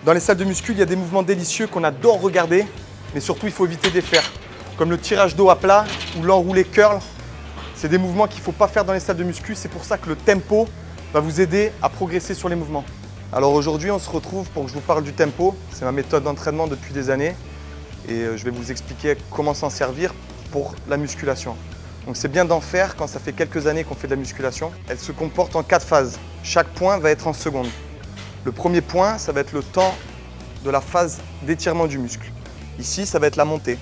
Dans les salles de muscu, il y a des mouvements délicieux qu'on adore regarder, mais surtout il faut éviter de les faire. Comme le tirage dos à plat ou l'enroulé curl. C'est des mouvements qu'il ne faut pas faire dans les salles de muscu. C'est pour ça que le tempo va vous aider à progresser sur les mouvements. Alors aujourd'hui, on se retrouve pour que je vous parle du tempo. C'est ma méthode d'entraînement depuis des années. Et je vais vous expliquer comment s'en servir pour la musculation. Donc c'est bien d'en faire quand ça fait quelques années qu'on fait de la musculation. Elle se comporte en 4 phases. Chaque point va être en secondes. Le premier point, ça va être le temps de la phase d'étirement du muscle. Ici, ça va être la montée.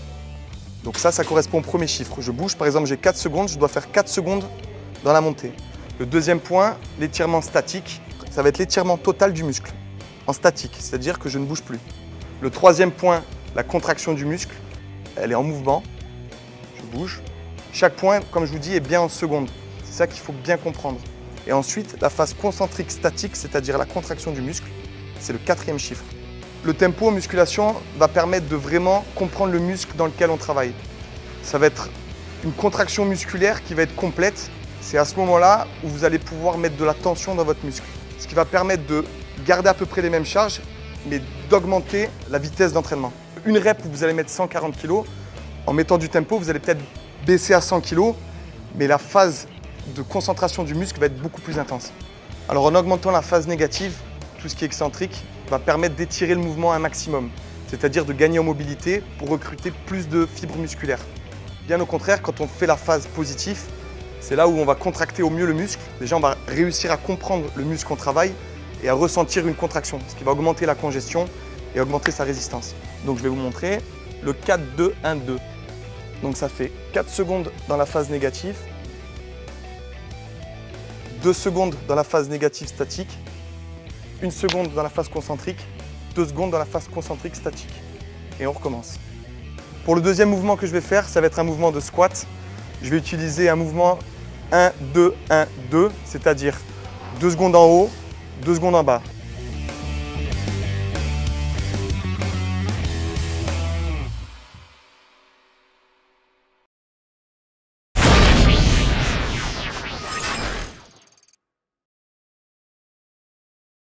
Donc ça correspond au premier chiffre. Je bouge, par exemple, j'ai 4 secondes, je dois faire 4 secondes dans la montée. Le deuxième point, l'étirement statique, ça va être l'étirement total du muscle, en statique, c'est-à-dire que je ne bouge plus. Le troisième point, la contraction du muscle, elle est en mouvement, je bouge. Chaque point, comme je vous dis, est bien en secondes. C'est ça qu'il faut bien comprendre. Et ensuite, la phase concentrique statique, c'est-à-dire la contraction du muscle, c'est le 4e chiffre. Le tempo en musculation va permettre de vraiment comprendre le muscle dans lequel on travaille. Ça va être une contraction musculaire qui va être complète. C'est à ce moment-là où vous allez pouvoir mettre de la tension dans votre muscle. Ce qui va permettre de garder à peu près les mêmes charges, mais d'augmenter la vitesse d'entraînement. Une rep où vous allez mettre 140 kg, en mettant du tempo, vous allez peut-être baisser à 100 kg, mais la phase de concentration du muscle va être beaucoup plus intense. Alors en augmentant la phase négative, tout ce qui est excentrique va permettre d'étirer le mouvement un maximum, c'est-à-dire de gagner en mobilité pour recruter plus de fibres musculaires. Bien au contraire, quand on fait la phase positive, c'est là où on va contracter au mieux le muscle. Déjà, on va réussir à comprendre le muscle qu'on travaille et à ressentir une contraction, ce qui va augmenter la congestion et augmenter sa résistance. Donc je vais vous montrer le 4-2-1-2. Donc ça fait 4 secondes dans la phase négative, 2 secondes dans la phase négative statique, 1 seconde dans la phase concentrique, 2 secondes dans la phase concentrique statique. Et on recommence. Pour le deuxième mouvement que je vais faire, ça va être un mouvement de squat. Je vais utiliser un mouvement 1-2-1-2, c'est-à-dire 2 secondes en haut, 2 secondes en bas.